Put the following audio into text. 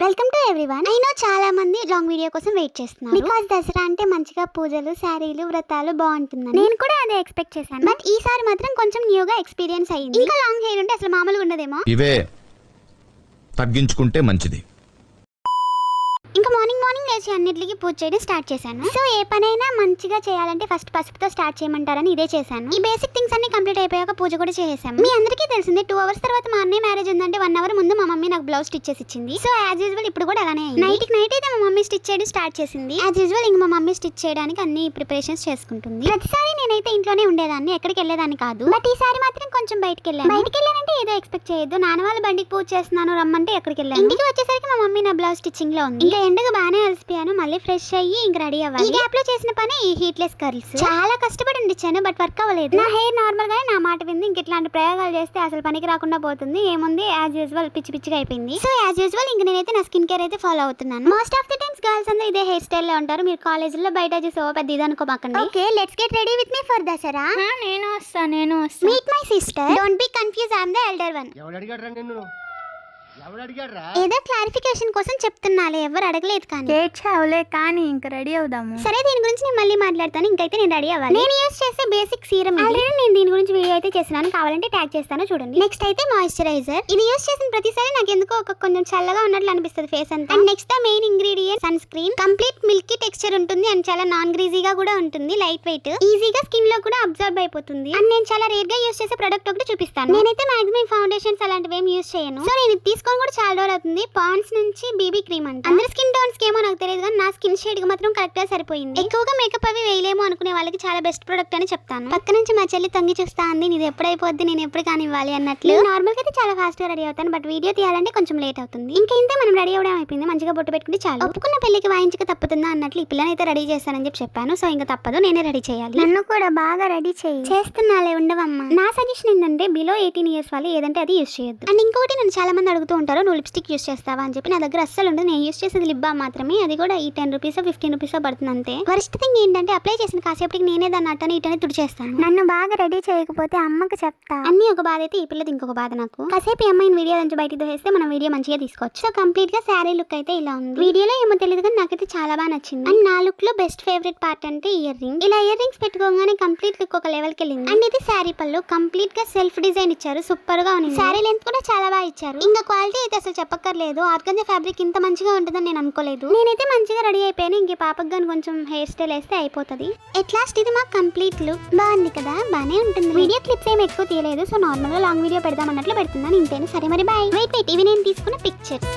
Welcome to everyone. I know చాలా మంది long video కోసం వెయిట్ చేస్తున్నారు బికాజ్ దసరా అంటే మంచిగా పూజలు, శారీలు, వ్రతాలు బాగుంటుందని. నేను కూడా అదే ఎక్స్పెక్ట్ చేశాను. బట్ ఈసారి మాత్రం కొంచెం న్యూగా ఎక్స్పీరియన్స్ అయ్యింది. ఇంకా లాంగ్ హెయిర్ ఉంటే అసలు మామూలుగా ఉండదేమో. ఇవే తగ్గించుకుంటే మంచిది. ఇంకా మార్నింగ్ లేచి అన్నిటికి పూజ చేయడం స్టార్ట్ చేశాను. సో ఏ పనైనా మంచిగా చేయాలంటే ఫస్ట్ పసుపుతో స్టార్ట్ చేయమంటారని ఇదే చేశాను. ఈ బేసిక్ థింగ్స్ అన్ని కంప్లీట్ అయిపోయాక పూజ కూడా చేసేసాము. మీ అందరికీ తెలిసిందే 2 hours తర్వాత మా అన్నయ్య మ్యారేజ్ ఉందంటే 1 hour ముందు మా మమ్మీ నాకు బ్లౌజ్ స్టిచ్ చేసి ఇచ్చింది. సో యాజ్ యూజువల్ ఇప్పుడు కూడా అలానే నైట్ అయితే మా మమ్మీ స్టిచ్ చేయడం స్టార్ట్ చేసింది. యాజ్ యూజువల్ ఇంక మా మమ్మీ స్టిచ్ చేయడానికి అన్ని ప్రిపరేషన్స్ చేసుకుంటుంది. ప్రతిసారి నేనైతే ఇంట్లోనే ఉండేదాన్ని, ఎక్కడికి వెళ్ళేదాన్ని కాదు. బట్ ఈసారి మాత్రం కొంచెం బయటికి వెళ్ళానంటే ఏదో ఎక్స్పెక్ట్ చేయొద్దు. నాన్న వాళ్ళ బండికి పూజ చేస్తున్నాను రమ్మంటే ఎక్కడికి వెళ్ళాను. ఇంటికి వచ్చేసరికి మా మమ్మీ నా బ్లౌజ్ స్టిచ్చింగ్ లో ఉంది. ఇంకా ఎండగా బాగానే అలసిపోయాను. మళ్ళీ ఫ్రెష్ అయ్యి ఇంక రెడీ అవ్వాలి. ఈ గ్యాప్ లో చేసిన పని ఈ హీట్లెస్ కర్ల్స్. చాలా కష్టపడి ఉండిచ్చాను బట్ వర్క్ అవ్వలేదు. నా హెయిర్ నార్మల్ గానే నా మాట వింది. ఇంక ఇట్లాంటి ప్రయోగాలు చేస్తే అసలు పనికి రాకుండా పోతుంది. ఏముంది యాజ్ యూజువల్ పిచ్చిగా అయిపోయింది. సో యాజ్ యూజువల్ ఇంక నేనైతే నా స్కిన్ కేర్ అయితే ఫాలో అవుతున్నాను. Most of the times girls అందరూ ఇదే హెయిర్ స్టైల్ లో ఉంటారు. మీరు కాలేజీలో బయట చూసి పెద్ద ఇది అనుకోమాకండి. Okay, let's get ready with me for Dasara. నేను వస్తా meet my sister. Don't be confuse, I am the elder one. ఏదో క్లారిఫికేషన్ కోసం చెప్తున్నాలే, ఎవరు అడగలేదు కానీ. ఏడ్చావులే కానీ ఇంకా రెడీ అవుదాము. సరే, దీని గురించి నేను మళ్ళీ మాట్లాడతాను. ఇంకైతే నేను రెడీ అవ్వాలి. నేను యూస్ చేసే బేసిక్ సీరం ఆల్రెడీ నేను దీని గురించి వీడియో అయితే చేస్తున్నాను, కావాలంటే ట్యాగ్ చేస్తాను చూడండి. నెక్స్ట్ అయితే మాయిశ్చరైజర్. ఇది యూస్ చేసిన ప్రతిసారి నాకు ఎందుకో కొంచెం చల్లగా ఉన్నట్లు అనిపిస్తుంది ఫేస్ అంతా. And next the main ingredient sunscreen. Complete milky texture ఉంటుంది అండ్ చాలా నాన్ గ్రీజీగా కూడా ఉంటుంది. లైట్ వెయిట్, ఈజీగా స్కిన్ లో కూడా అబ్జర్వ్ అయిపోతుంది. అండ్ నేను చాలా రేర్ గా యూస్ చేసే ప్రొడక్ట్ ఒకటి చూపిస్తాను. నేనైతే మాక్సిమం ఫౌండేషన్స్ అలాంటివి ఏం యూస్ చేయను. సో నేను తీసుకొని కూడా చాలా రోజులు అవుతుంది. పాండ్స్ నుంచి బీబీ క్రీమ్ అంట. అందరి స్కిన్ టోన్స్ ఏమో నాకు తెలియదు కానీ నా స్కిన్ షేడ్ కి మాత్రం కరెక్ట్ గా సరిపోయింది. ఎక్కువగా మేకప్ అవి వేయలేమో అనుకునే వాళ్ళకి చాలా బెస్ట్ ప్రొడక్ట్ అని చెప్తాను. పక్క నుంచి మా చెల్లి తొంగి చూస్తా అంది, ఇది ఎప్పుడైపోద్ది, నేను ఎప్పుడు కానివ్వాలి అన్నట్లు. నార్మల్ గా అయితే చాలా ఫాస్ట్ గా రెడీ అవుతాను బట్ వీడియో తీయాలంటే కొంచెం లేట్ అవుతుంది. ఇంకా ఇంతే, మనం రెడీ అవడం అయిపోయింది. మంచిగా బొట్టు పెట్టుకుంటే చాలు. ఒప్పుకున్న పెళ్లికి వాయించక తప్పుతుందా అన్నట్లు ఈ పిల్లని అయితే రెడీ చేస్తానని చెప్పాను. సో ఇంకా తప్పదు, నేనే రెడీ చేయాలి. నన్ను కూడా బాగా రెడీ చేస్తున్నాలే, ఉండవమ్మా. నా సజెషన్ ఏంటంటే బిలో 18 years వాళ్ళు ఏదంటే అది యూస్ చేయొద్దు. అండ్ ఇంకోటి నన్ను చాలా మంది అడుగుతూ ఉంటారు, నువ్వు లిప్స్టిక్ యూస్ చేస్తావా అని చెప్పి. నా దగ్గర అస్సలు ఉండదు. నేను యూస్ చేసేది లిప్ బామ్ మాత్రమే. అది కూడా ఈ 10 rupees 15 rupees పడుతుంది అంతే. ఫస్ట్ థింగ్ ఏంటంటే అప్లై చేసిన కాసేపటికి నేనే దాన్ని అట్టని ఇటని తుడిచేస్తాను. నన్ను బాగా రెడీ చేయకపోతే అమ్మకి చెప్తా. అన్ని ఒక బాధ అయితే ఈ పిల్లది ఇంకొక బాధ నాకు. కాసేపు అమ్మాయిని వీడియో నుంచి బయటకు దోసేస్తే మనం వీడియో మంచిగా తీసుకోవచ్చు. సో కంప్లీట్ గా శారీ లుక్ అయితే ఇలా ఉంది. వీడియోలో ఏమో తెలియదు కానీ నాకైతే చాలా బాగా నచ్చింది. అండ్ నా లుక్ లో బెస్ట్ ఫేవరెట్ పార్ట్ అంటే ఇయర్ రింగ్. ఇలా ఇయర్ రింగ్స్ పెట్టుకోగానే కంప్లీట్ లుక్ ఒక లెవెల్ కి వెళ్ళింది. అండ్ ఇది శారీ పళ్ళు కంప్లీట్ గా సెల్ఫ్ డిజైన్ ఇచ్చారు, సూపర్ గా ఉంది. శారీ లెంత్ కూడా చాలా బాగా ఇచ్చారు. ఇంకా క్వాలిటీ అయితే అసలు చెప్పక్కర్లేదు. ఆర్గంజా ఫ్యాబ్రిక్ ఇంత మంచిగా ఉంటుందని నేను అనుకోలేదు. నేనైతే మంచిగా రెడీ అయిపోయాను. ఇంక పాపకు గాని కొంచెం హెయిర్ స్టైల్ వేస్తే అయిపోతుంది. ఎట్ లాస్ట్ ఇది మా కంప్లీట్ లుక్. బాగుంది కదా, బానే ఉంటుంది. వీడియో క్లిప్స్ ఏమి ఎక్కువ తీయలేదు. సో నార్మల్ గా లాంగ్ వీడియో పెడదాం అన్నట్లు పెడుతున్నాను ఇంతేనా. సరే మరి బాయ్. వెయిట్ ఇవి నేను తీసుకున్న పిక్చర్స్.